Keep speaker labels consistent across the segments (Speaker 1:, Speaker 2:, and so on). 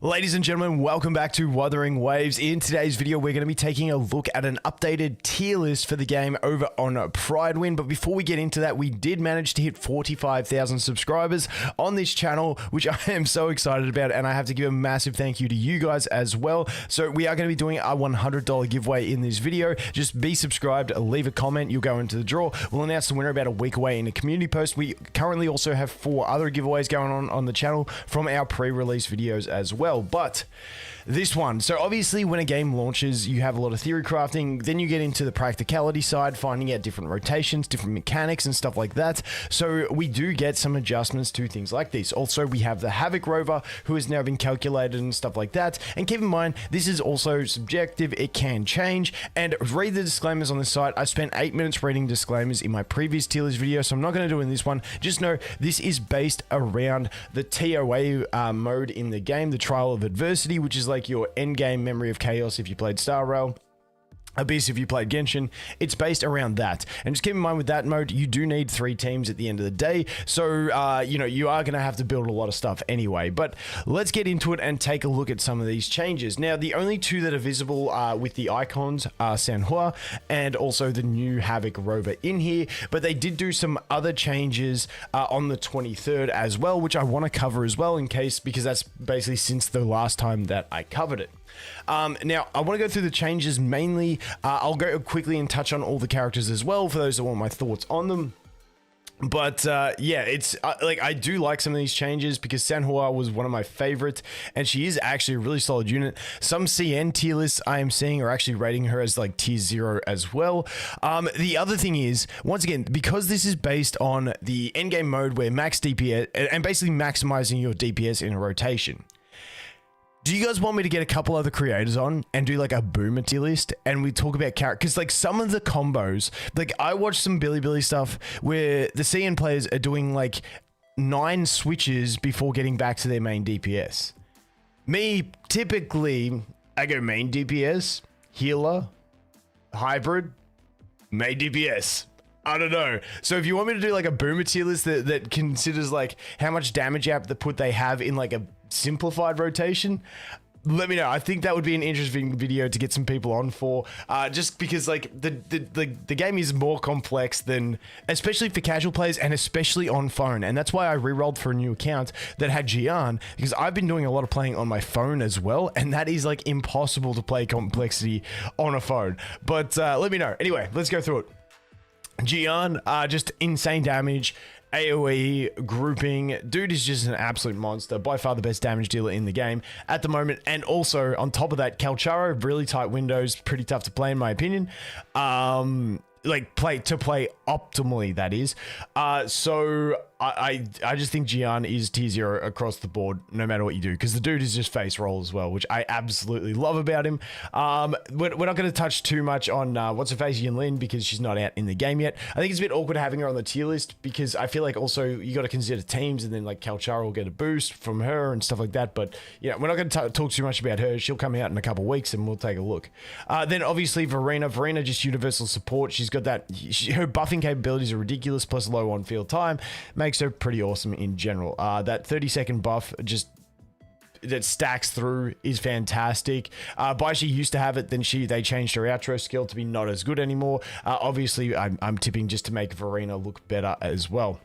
Speaker 1: Ladies and gentlemen, welcome back to Wuthering Waves. In today's video, we're going to be taking a look at an updated tier list for the game over on Pridewin. But before we get into that, we did manage to hit 45,000 subscribers on this channel, which I am so excited about, and I have to give a massive thank you to you guys as well. So we are going to be doing a $100 giveaway in this video. Just be subscribed, leave a comment, you'll go into the draw. We'll announce the winner about a week away in a community post. We currently also have 4 other giveaways going on the channel from our pre-release videos as well. But this one, so obviously when a game launches, you have a lot of theory crafting, then you get into the practicality side, finding out different rotations, different mechanics and stuff like that. So we do get some adjustments to things like this. Also, we have the Havoc rover, who has now been calculated and stuff like that. And keep in mind, this is also subjective, it can change. And read the disclaimers on the site. I spent 8 minutes reading disclaimers in my previous tier list video, so I'm not going to do it in this one. Just know this is based around the TOA mode in the game, the Trial of Adversity, which is like your end game Memory of Chaos if you played Star Rail, Abyss if you played Genshin. It's based around that. And just keep in mind, with that mode, you do need 3 teams at the end of the day. So, you know, you are going to have to build a lot of stuff anyway. But let's get into it and take a look at some of these changes. Now, the only 2 that are visible with the icons are Sanhua and also the new Havoc rover in here. But they did do some other changes on the 23rd as well, which I want to cover as well because that's basically since the last time that I covered it. Now, I want to go through the changes mainly. I'll go quickly and touch on all the characters as well for those that want my thoughts on them. But yeah, it's like I do like some of these changes because Sanhua was one of my favorites, and she is actually a really solid unit. Some CN tier lists I am seeing are actually rating her as like tier 0 as well. The other thing is, once again, because this is based on the endgame mode where max DPS and basically maximizing your DPS in a rotation. Do you guys want me to get a couple other creators on and do like a boomer tier list and we talk about character? Because like some of the combos, like I watched some Billy stuff where the CN players are doing like 9 switches before getting back to their main DPS. Me, typically, I go main DPS, healer, hybrid, main DPS. I don't know. So if you want me to do like a boomer tier list that considers like how much damage output they have in like a simplified rotation, let me know. I think that would be an interesting video to get some people on for, just because like the game is more complex than, especially for casual players and especially on phone. And that's why I re-rolled for a new account that had Gian, because I've been doing a lot of playing on my phone as well, and that is like impossible to play complexity on a phone. But let me know. Anyway, let's go through it. Gian, just insane damage, AoE, grouping. Dude is just an absolute monster. By far the best damage dealer in the game at the moment. And also, on top of that, Calcharo, really tight windows, pretty tough to play in my opinion. Like play optimally, that is. So I just think Gian is tier 0 across the board, no matter what you do, because the dude is just face roll as well, which I absolutely love about him. We're not going to touch too much on what's her face Yinlin because she's not out in the game yet. I think it's a bit awkward having her on the tier list because I feel like also you got to consider teams, and then like Calcharo will get a boost from her and stuff like that. But yeah, we're not going to talk too much about her. She'll come out in a couple of weeks and we'll take a look. Then obviously Verena just universal support. She's got that, her buffing capabilities are ridiculous, plus low on field time makes her pretty awesome in general. That 30-second buff just that stacks through is fantastic. Baishi used to have it, then they changed her outro skill to be not as good anymore. Obviously I'm tipping just to make Verena look better as well.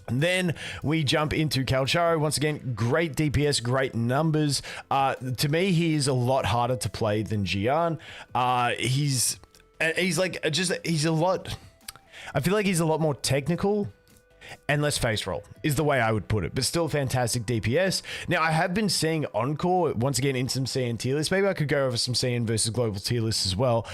Speaker 1: And then we jump into Calcharo. Once again, great DPS, great numbers. To me, he is a lot harder to play than Gian. He's like he's a lot. I feel like he's a lot more technical and less face roll is the way I would put it, but still fantastic DPS. Now, I have been seeing Encore once again in some CN tier lists. Maybe I could go over some CN versus global tier lists as well.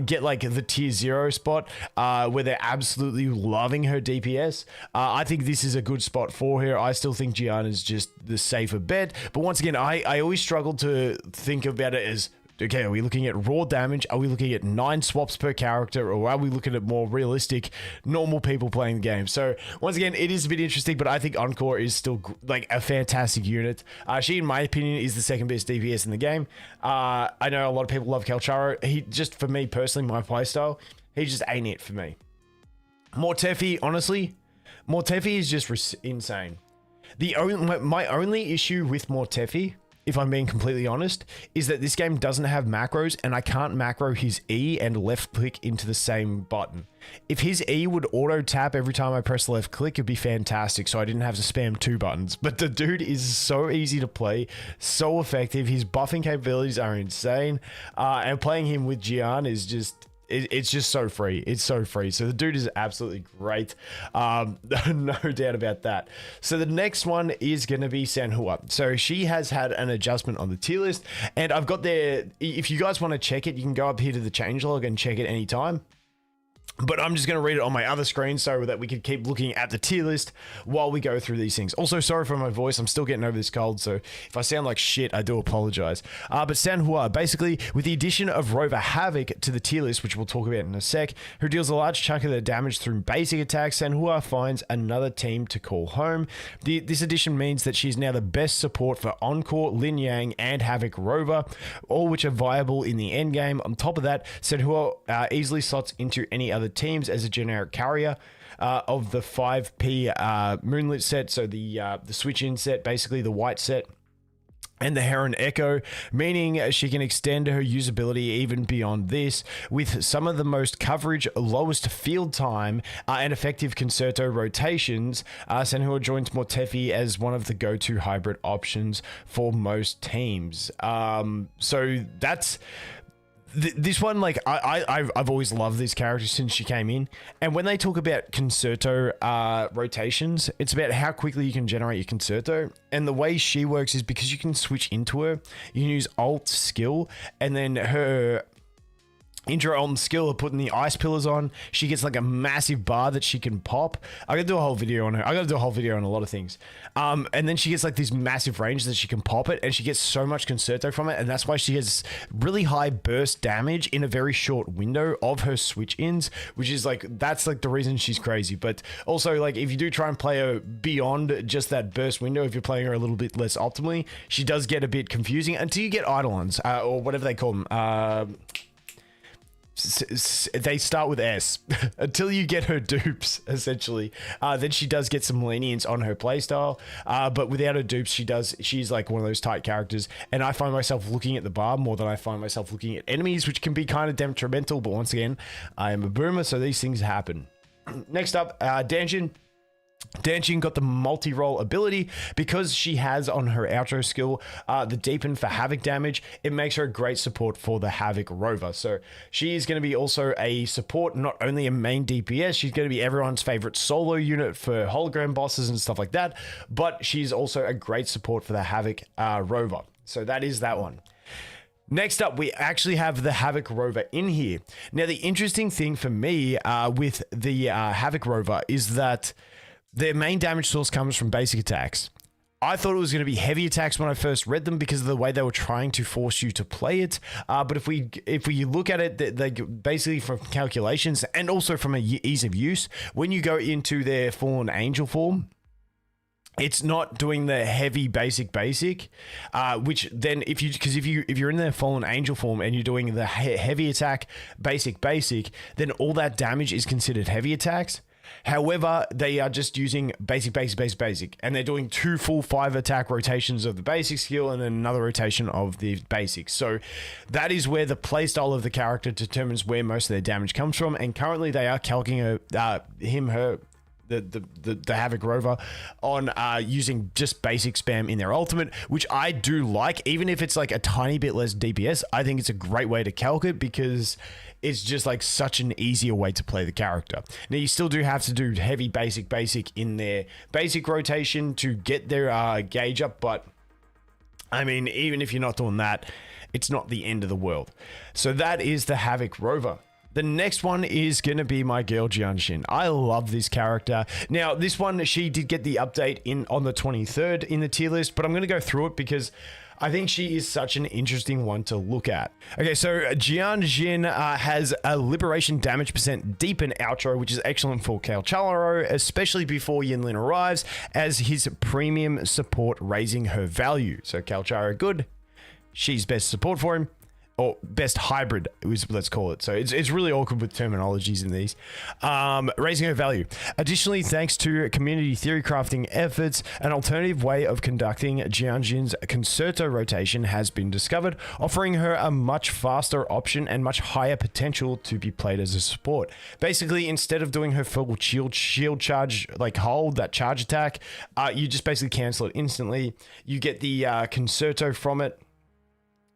Speaker 1: Get like the tier 0 spot where they're absolutely loving her DPS. I think this is a good spot for her. I still think Gian is just the safer bet, but once again, I always struggle to think about it as, okay, are we looking at raw damage? Are we looking at 9 swaps per character? Or are we looking at more realistic, normal people playing the game? So once again, it is a bit interesting, but I think Encore is still like a fantastic unit. She, in my opinion, is the 2nd best DPS in the game. I know a lot of people love Calcharo. He just, for me personally, my playstyle, he just ain't it for me. Mortefi, honestly, Mortefi is just insane. My only issue with Mortefi if I'm being completely honest, is that this game doesn't have macros and I can't macro his E and left click into the same button. If his E would auto tap every time I press left click, it'd be fantastic, so I didn't have to spam 2 buttons. But the dude is so easy to play, so effective. His buffing capabilities are insane, and playing him with Gian is just... It's just so free. It's so free. So the dude is absolutely great. No doubt about that. So the next one is going to be Sanhua. So she has had an adjustment on the tier list. And I've got there, if you guys want to check it, you can go up here to the changelog and check it anytime. But I'm just going to read it on my other screen so that we can keep looking at the tier list while we go through these things. Also, sorry for my voice. I'm still getting over this cold, so if I sound like shit, I do apologize. But Sanhua, basically, with the addition of Rover Havoc to the tier list, which we'll talk about in a sec, who deals a large chunk of their damage through basic attacks, Sanhua finds another team to call home. This addition means that she's now the best support for Encore, Lin Yang, and Havoc Rover, all which are viable in the endgame. On top of that, Sanhua easily slots into any other teams as a generic carrier of the 5P Moonlit set, so the switch-in set, basically the white set, and the Heron Echo, meaning she can extend her usability even beyond this with some of the most coverage, lowest field time, and effective concerto rotations. Sanhua joins Mortefi as one of the go-to hybrid options for most teams. So that's... This one, like, I've always loved this character since she came in. And when they talk about concerto rotations, it's about how quickly you can generate your concerto. And the way she works is because you can switch into her, you can use alt skill, and then her intro on skill of putting the ice pillars on, she gets like a massive bar that she can pop. I gotta do a whole video on her. I gotta do a whole video on a lot of things. And then she gets like this massive range that she can pop it, and she gets so much concerto from it, and that's why she has really high burst damage in a very short window of her switch-ins, which is like, that's like the reason she's crazy. But also, like, if you do try and play her beyond just that burst window, if you're playing her a little bit less optimally, she does get a bit confusing until you get Eidolons, or whatever they call them. They start with S until you get her dupes, essentially. Then she does get some lenience on her playstyle, but without her dupes, she's like one of those tight characters, and I find myself looking at the bar more than I find myself looking at enemies, which can be kind of detrimental. But once again, I am a boomer, so these things happen. Next up, Danshin. Danshin got the multi-role ability because she has on her outro skill the deepen for Havoc damage. It makes her a great support for the Havoc Rover. So she is going to be also a support, not only a main DPS, she's going to be everyone's favorite solo unit for hologram bosses and stuff like that, but she's also a great support for the Havoc Rover. So that is that one. Next up, we actually have the Havoc Rover in here. Now, the interesting thing for me with the Havoc Rover is that their main damage source comes from basic attacks. I thought it was going to be heavy attacks when I first read them because of the way they were trying to force you to play it. But if we look at it, they basically from calculations and also from a ease of use, when you go into their Fallen Angel form, it's not doing the heavy basic, which then if you're in their Fallen Angel form and you're doing the heavy attack basic, then all that damage is considered heavy attacks. However, they are just using basic, and they're doing 2 full 5 attack rotations of the basic skill and then another rotation of the basics. So that is where the playstyle of the character determines where most of their damage comes from. And currently they are calcing the Havoc Rover on using just basic spam in their ultimate, which I do like. Even if it's like a tiny bit less DPS, I think it's a great way to calc it because it's just like such an easier way to play the character. Now, you still do have to do heavy basic in their basic rotation to get their gauge up, but I mean, even if you're not doing that, it's not the end of the world. So that is the Havoc Rover. The next one is going to be my girl Jianshin. I love this character. Now, this one, she did get the update on the 23rd in the tier list, but I'm going to go through it because I think she is such an interesting one to look at. Okay, so Jianshin has a liberation damage percent deepen outro, which is excellent for Calcharo, especially before Yinlin arrives, as his premium support, raising her value. So Calcharo good, she's best support for him. or best hybrid, let's call it. So it's really awkward with terminologies in these. Raising her value. Additionally, thanks to community theory crafting efforts, an alternative way of conducting Jianjin's concerto rotation has been discovered, offering her a much faster option and much higher potential to be played as a support. Basically, instead of doing her full shield charge, like hold that charge attack, you just basically cancel it instantly. You get the concerto from it,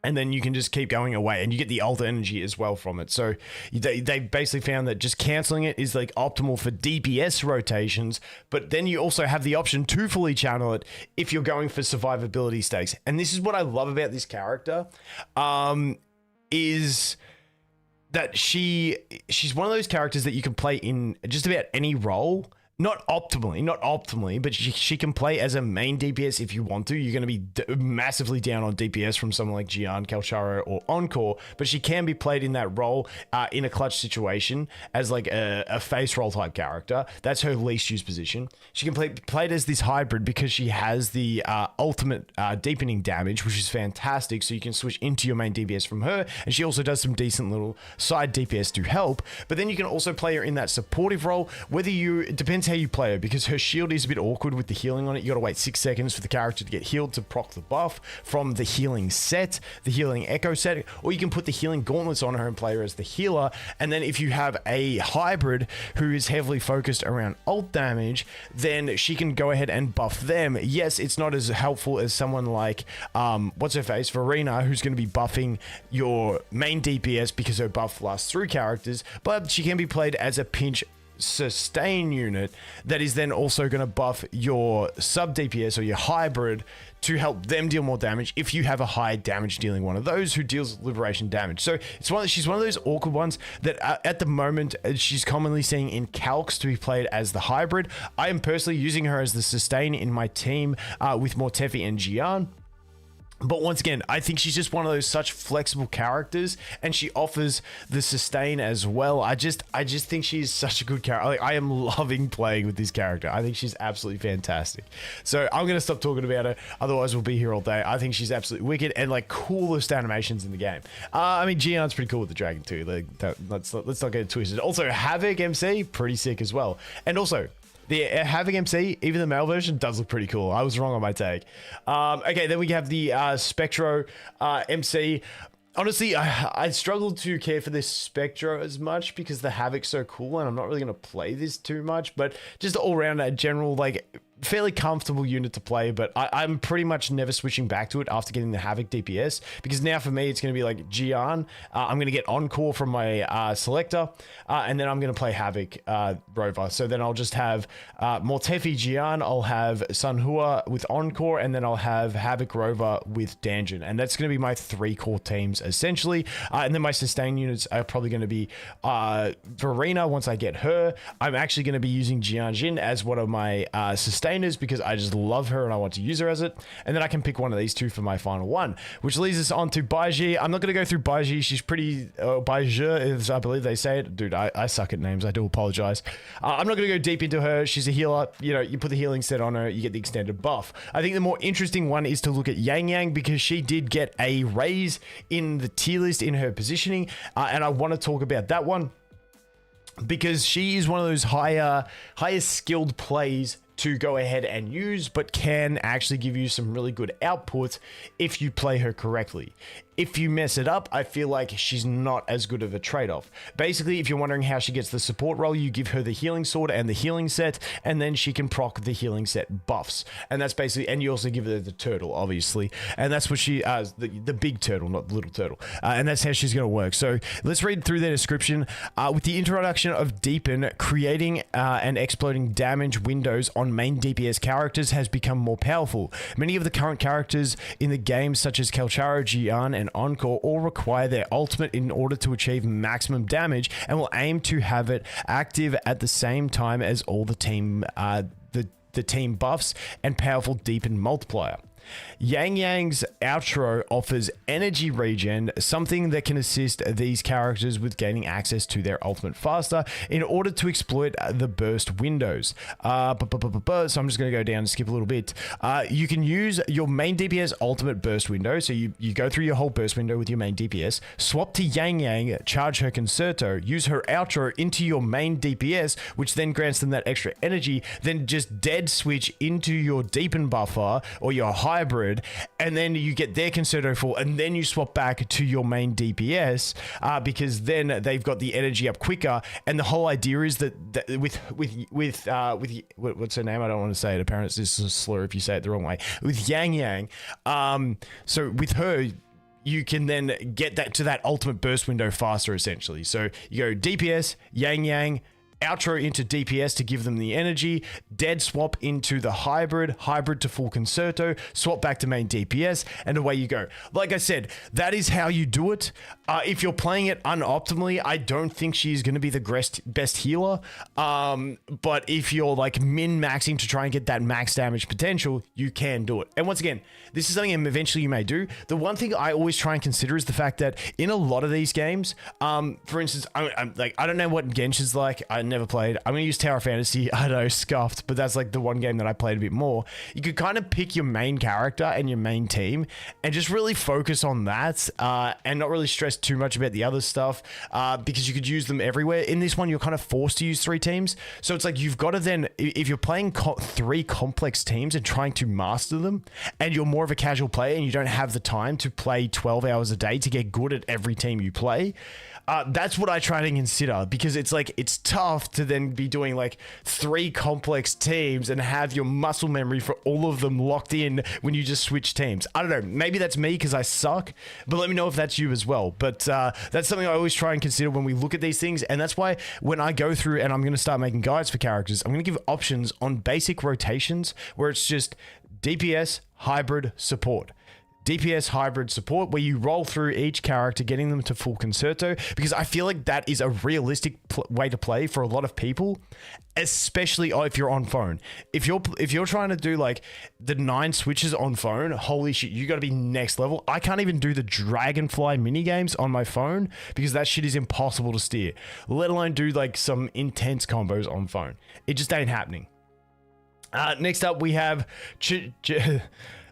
Speaker 1: and then you can just keep going away, and you get the ult energy as well from it. So they basically found that just canceling it is like optimal for DPS rotations, but then you also have the option to fully channel it if you're going for survivability stakes. And this is what I love about this character, is that she's one of those characters that you can play in just about any role. Not optimally, but she can play as a main DPS if you want to. You're going to be massively down on DPS from someone like Jian, Kalcharo, or Encore, but she can be played in that role in a clutch situation as like a face roll type character. That's her least used position. She can play played as this hybrid because she has the ultimate deepening damage, which is fantastic. So you can switch into your main DPS from her, and she also does some decent little side DPS to help. But then you can also play her in that supportive role, it depends how you play her, because her shield is a bit awkward with the healing on it. You gotta wait 6 seconds for the character to get healed to proc the buff from the healing set, the healing echo set, or you can put the healing gauntlets on her and play her as the healer. And then if you have a hybrid who is heavily focused around ult damage, then she can go ahead and buff them. Yes, it's not as helpful as someone like what's her face, Verena, who's going to be buffing your main DPS because her buff lasts through characters, but she can be played as a pinch sustain unit that is then also going to buff your sub DPS or your hybrid to help them deal more damage if you have a high damage dealing one of those who deals liberation damage. So she's one of those awkward ones that at the moment she's commonly seeing in calcs to be played as the hybrid. I am personally using her as the sustain in my team with Mortefi and Jian. But once again, I think she's just one of those such flexible characters, and she offers the sustain as well. I just think she's such a good character. Like, I am loving playing with this character. I think she's absolutely fantastic. So I'm gonna stop talking about her, otherwise we'll be here all day. I think she's absolutely wicked and like coolest animations in the game. I mean, Jian's pretty cool with the dragon too. Like, let's not get it twisted. Also, Havoc MC, pretty sick as well. And also, the Havoc MC, even the male version, does look pretty cool. I was wrong on my take. Okay, then we have the Spectro MC. Honestly, I struggled to care for this Spectro as much because the Havoc's so cool, and I'm not really going to play this too much, but just all around a general, like, fairly comfortable unit to play, but I'm pretty much never switching back to it after getting the Havoc DPS, because now for me it's going to be like Jian. I'm going to get Encore from my selector, and then I'm going to play Havoc Rover. So then I'll just have Mortefi Jian, I'll have Sunhua with Encore, and then I'll have Havoc Rover with Danjin, and that's going to be my 3 core teams essentially. And then my sustain units are probably going to be Verena once I get her. I'm actually going to be using Jianjin as one of my sustainers because I just love her and I want to use her as it. And then I can pick one of these 2 for my final one, which leads us on to Baiji. I'm not going to go through Baiji. She's pretty, Baiji, as I believe they say it. Dude, I suck at names. I do apologize. I'm not going to go deep into her. She's a healer. You know, you put the healing set on her, you get the extended buff. I think the more interesting one is to look at Yang Yang, because she did get a raise in the tier list in her positioning. And I want to talk about that one because she is one of those higher skilled plays to go ahead and use, but can actually give you some really good output if you play her correctly. If you mess it up, I feel like she's not as good of a trade-off. Basically, if you're wondering how she gets the support role, you give her the healing sword and the healing set, and then she can proc the healing set buffs. And that's basically, and you also give her the turtle, obviously. And that's what she, the big turtle, not the little turtle. And that's how she's going to work. So let's read through their description. With the introduction of Deepen, creating and exploding damage windows on main DPS characters has become more powerful. Many of the current characters in the game, such as Kalcharo, Jian, and Encore, all require their ultimate in order to achieve maximum damage, and will aim to have it active at the same time as all the team team buffs and powerful deepen multiplier. Yang Yang's outro offers energy regen, something that can assist these characters with gaining access to their ultimate faster in order to exploit the burst windows. So I'm just going to go down and skip a little bit. You can use your main DPS ultimate burst window. So you go through your whole burst window with your main DPS, swap to Yang Yang, charge her concerto, use her outro into your main DPS, which then grants them that extra energy, then just dead switch into your deepen buffer or your hybrid, and then you get their concerto full, and then you swap back to your main DPS because then they've got the energy up quicker. And the whole idea is that with what's her name? I don't want to say it. Apparently, this is a slur if you say it the wrong way. With Yang Yang, so with her, you can then get that to that ultimate burst window faster, essentially. So you go DPS, Yang Yang, outro into DPS to give them the energy, dead swap into the hybrid to full concerto, swap back to main DPS, and away you go. Like I said, that is how you do it. If you're playing it unoptimally, I don't think she's going to be the best healer. But if you're like min-maxing to try and get that max damage potential, you can do it. And once again, this is something eventually you may do. The one thing I always try and consider is the fact that in a lot of these games, for instance, I'm like, I don't know what Genshin's like. I never played. I'm going to use Tower Fantasy. I know, scuffed, but that's like the one game that I played a bit more. You could kind of pick your main character and your main team and just really focus on that and not really stress too much about the other stuff because you could use them everywhere. In this one, you're kind of forced to use 3 teams. So it's like you've got to then, if you're playing 3 complex teams and trying to master them, and you're more of a casual player and you don't have the time to play 12 hours a day to get good at every team you play, that's what I try to consider, because it's like, it's tough to then be doing like 3 complex teams and have your muscle memory for all of them locked in when you just switch teams. I don't know, maybe that's me because I suck, but let me know if that's you as well. But that's something I always try and consider when we look at these things, and that's why when I go through and I'm going to start making guides for characters, I'm going to give options on basic rotations where it's just DPS, hybrid, support. DPS, hybrid, support, where you roll through each character, getting them to full concerto, because I feel like that is a realistic way to play for a lot of people, especially if you're on phone. If you're trying to do like the 9 switches on phone, holy shit, you got to be next level. I can't even do the Dragonfly mini games on my phone because that shit is impossible to steer, let alone do like some intense combos on phone. It just ain't happening. Next up, we have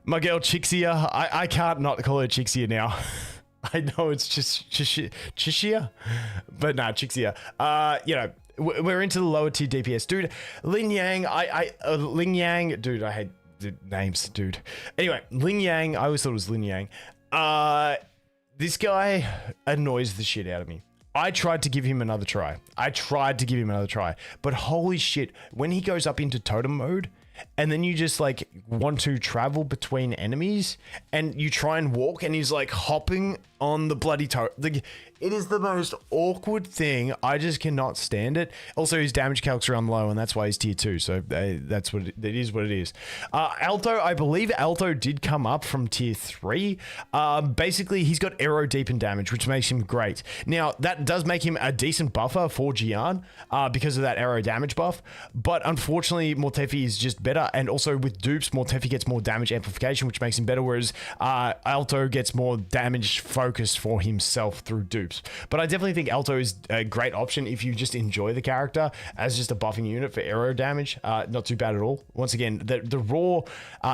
Speaker 1: my girl Chixia. I can't not call her Chixia now. I know it's just Chixia, but nah, Chixia. You know, we're into the lower tier DPS, dude. Lin Yang, Ling Yang, dude. I hate the names, dude. Anyway, Ling Yang. I always thought it was Lin Yang. This guy annoys the shit out of me. I tried to give him another try. But holy shit, when he goes up into totem mode, and then you just like want to travel between enemies and you try and walk and he's like hopping on the bloody toe. It is the most awkward thing. I just cannot stand it. Also, his damage calcs are on low, and that's why he's tier 2. So that's what it is. What it is. Alto, I believe Alto did come up from tier 3. Basically, he's got arrow deepen damage, which makes him great. Now, that does make him a decent buffer for Jian because of that arrow damage buff. But unfortunately, Mortefi is just better. And also with dupes, Mortefi gets more damage amplification, which makes him better, whereas Alto gets more damage focus for himself through dupes. But I definitely think Alto is a great option if you just enjoy the character as just a buffing unit for arrow damage. Not too bad at all. Once again, the raw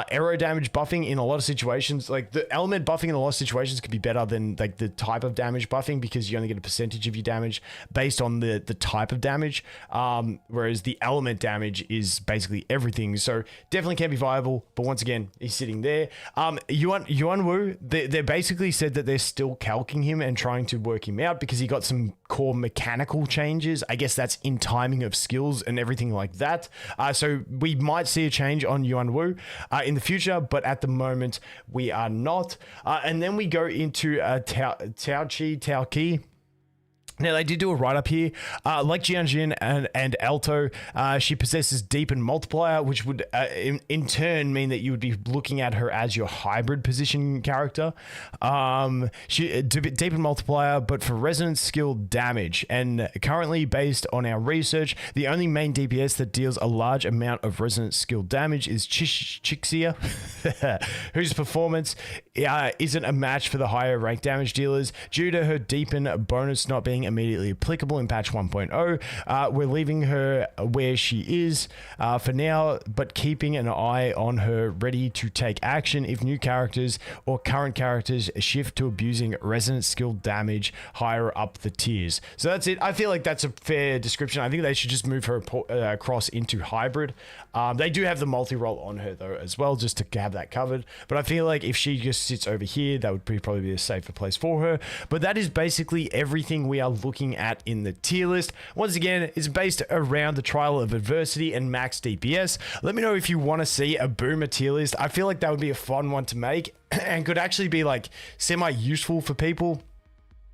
Speaker 1: arrow damage buffing in a lot of situations, like the element buffing in a lot of situations could be better than like the type of damage buffing, because you only get a percentage of your damage based on the type of damage, whereas the element damage is basically everything. So definitely can be viable, but once again, he's sitting there. Yuan Wu, they basically said that they're still calcing him and trying to work him out because he got some core mechanical changes. I guess that's in timing of skills and everything like that. So we might see a change on Yuan Wu in the future, but at the moment we are not. And then we go into Tao Qi. Now, they did do a write-up here. Like Jianjin and Alto, she possesses Deepen Multiplier, which would in turn mean that you would be looking at her as your hybrid position character. She Deepen Multiplier, but for resonance skill damage. And currently, based on our research, the only main DPS that deals a large amount of resonance skill damage is Chixia, whose performance isn't a match for the higher rank damage dealers due to her Deepen bonus not being immediately applicable in patch 1.0. We're leaving her where she is for now, but keeping an eye on her ready to take action if new characters or current characters shift to abusing resonance skill damage higher up the tiers. So that's it. I feel like that's a fair description. I think they should just move her across into hybrid. They do have the multi-role on her though as well, just to have that covered. But I feel like if she just sits over here, that would probably be a safer place for her. But that is basically everything we are looking at in the tier list. Once again, it's based around the trial of adversity and max DPS. Let me know if you want to see a boomer tier list. I feel like that would be a fun one to make and could actually be like semi-useful for people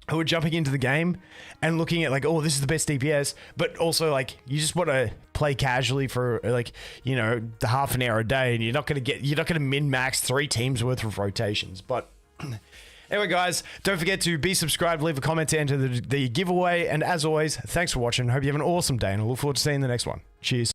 Speaker 1: who are jumping into the game and looking at like, oh, this is the best DPS, but also like you just want to play casually for like, you know, the half an hour a day, and you're not going to min-max 3 teams worth of rotations. But anyway, guys, don't forget to be subscribed, leave a comment to enter the giveaway, and as always, thanks for watching. Hope you have an awesome day, and I look forward to seeing the next one. Cheers.